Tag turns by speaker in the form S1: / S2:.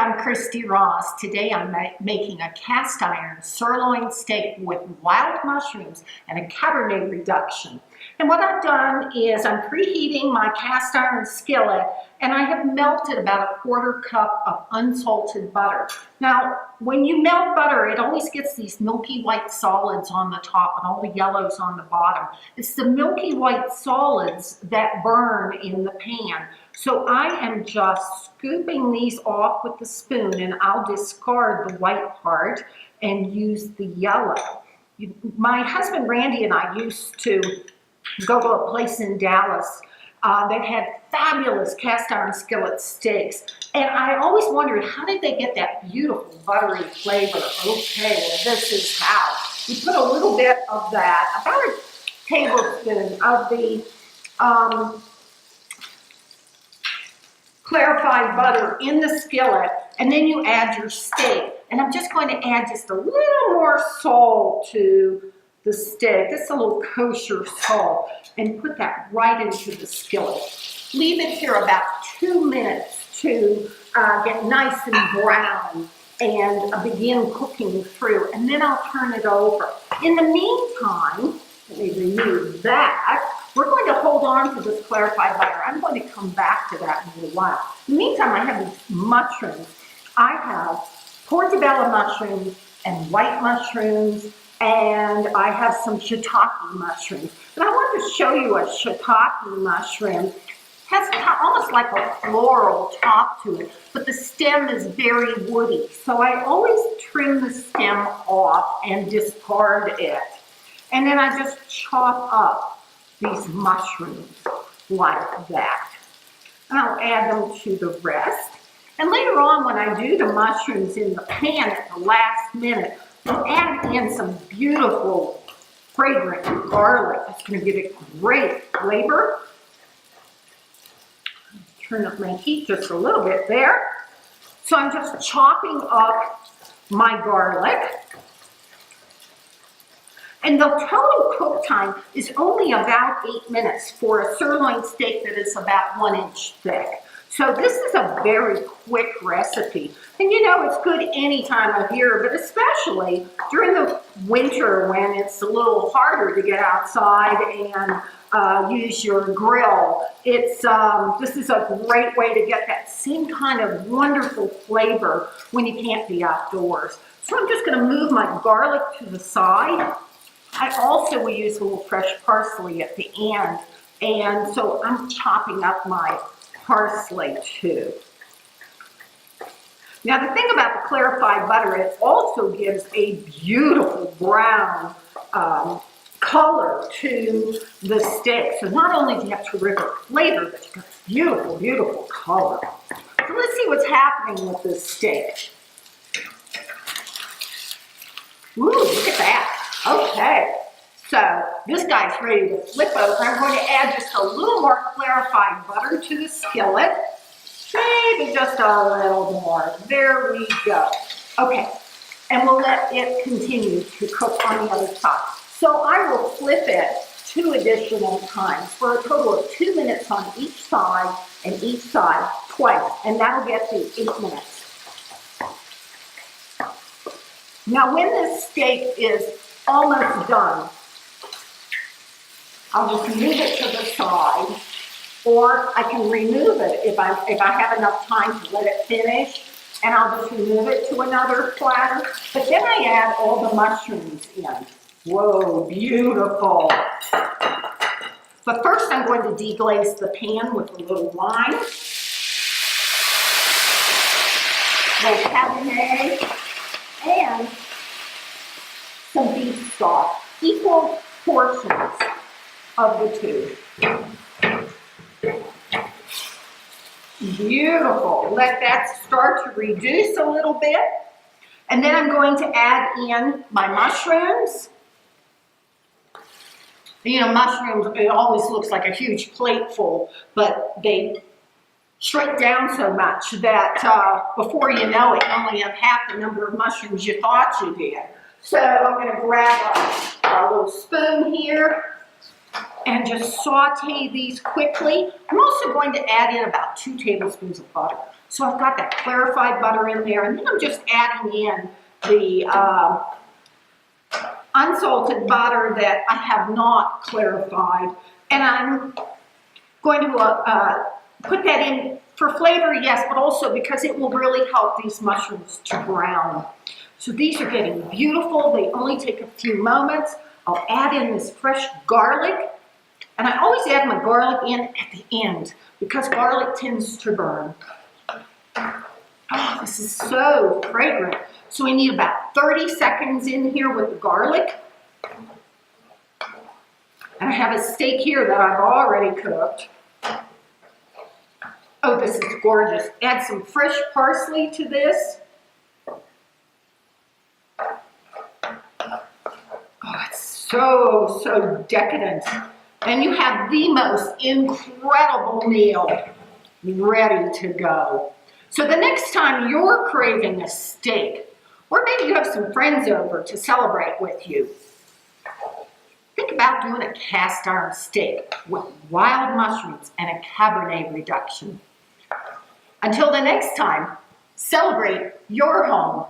S1: I'm Christy Ross. Today I'm making a cast iron sirloin steak with wild mushrooms and a Cabernet reduction. And what I've done is I'm preheating my cast iron skillet and I have melted about a quarter cup of unsalted butter. Now, when you melt butter, it always gets these milky white solids on the top and all the yellows on the bottom. It's the milky white solids that burn in the pan. So I am just scooping these off with the spoon, and I'll discard the white part and use the yellow. My husband Randy and I used to go to a place in Dallas that had fabulous cast iron skillet steaks. And I always wondered, how did they get that beautiful buttery flavor? Okay, well, this is how. You put a little bit of that, about a tablespoon of the clarified butter in the skillet, and then you add your steak. And I'm just going to add just a little more salt to the steak, just a little kosher salt, and put that right into the skillet. Leave it here about 2 minutes to get nice and brown and begin cooking through, and then I'll turn it over. In the meantime, let me remove that. We're going to hold on to this clarified butter. I'm going to come back to that in a little while. In the meantime, I have these mushrooms. I have portobello mushrooms and white mushrooms, and I have some shiitake mushrooms. And I want to show you a shiitake mushroom. It has almost like a floral top to it, but the stem is very woody. So I always trim the stem off and discard it. And then I just chop up these mushrooms like that. And I'll add them to the rest. And later on, when I do the mushrooms in the pan at the last minute, I'll add in some beautiful fragrant garlic. It's going to give it great flavor. Turn up my heat just a little bit there. So I'm just chopping up my garlic. And the total cook time is only about 8 minutes for a sirloin steak that is about 1 inch thick. So this is a very quick recipe. And you know, it's good any time of year, but especially during the winter when it's a little harder to get outside and use your grill. This is a great way to get that same kind of wonderful flavor when you can't be outdoors. So I'm just going to move my garlic to the side. I also will use a little fresh parsley at the end, and so I'm chopping up my parsley too. Now the thing about the clarified butter, it also gives a beautiful brown color to the steak. So not only do you have terrific flavor, but you got beautiful, beautiful color. So let's see what's happening with this steak. Ooh, look at that. Okay, so this guy's ready to flip over. I'm going to add just a little more clarified butter to the skillet. Maybe just a little more. There we go. Okay, and we'll let it continue to cook on the other side. So I will flip it 2 additional times for a total of 2 minutes on each side, and each side twice, and that'll get to 8 minutes. Now when this steak is almost done, I'll just move it to the side, or I can remove it if I have enough time to let it finish, and I'll just remove it to another platter. But then I add all the mushrooms in. Whoa, beautiful. But first I'm going to deglaze the pan with a little wine, a little Cabernet, and some beef stock, equal portions of the two. Beautiful. Let that start to reduce a little bit. And then I'm going to add in my mushrooms. You know, mushrooms, it always looks like a huge plateful, but they shrink down so much that before you know it, you only have half the number of mushrooms you thought you did. So I'm going to grab a little spoon here and just saute these quickly. I'm also going to add in about 2 tablespoons of butter. So I've got that clarified butter in there, and then I'm just adding in the unsalted butter that I have not clarified, and I'm going to put that in for flavor, yes, but also because it will really help these mushrooms to brown. So these are getting beautiful. They only take a few moments. I'll add in this fresh garlic, and I always add my garlic in at the end because garlic tends to burn. Oh, this is so fragrant. So we need about 30 seconds in here with the garlic. And I have a steak here that I've already cooked. Oh, this is gorgeous. Add some fresh parsley to this. Oh, it's so decadent. And you have the most incredible meal ready to go. So the next time you're craving a steak, or maybe you have some friends over to celebrate with you, think about doing a cast iron steak with wild mushrooms and a Cabernet reduction. Until the next time, celebrate your home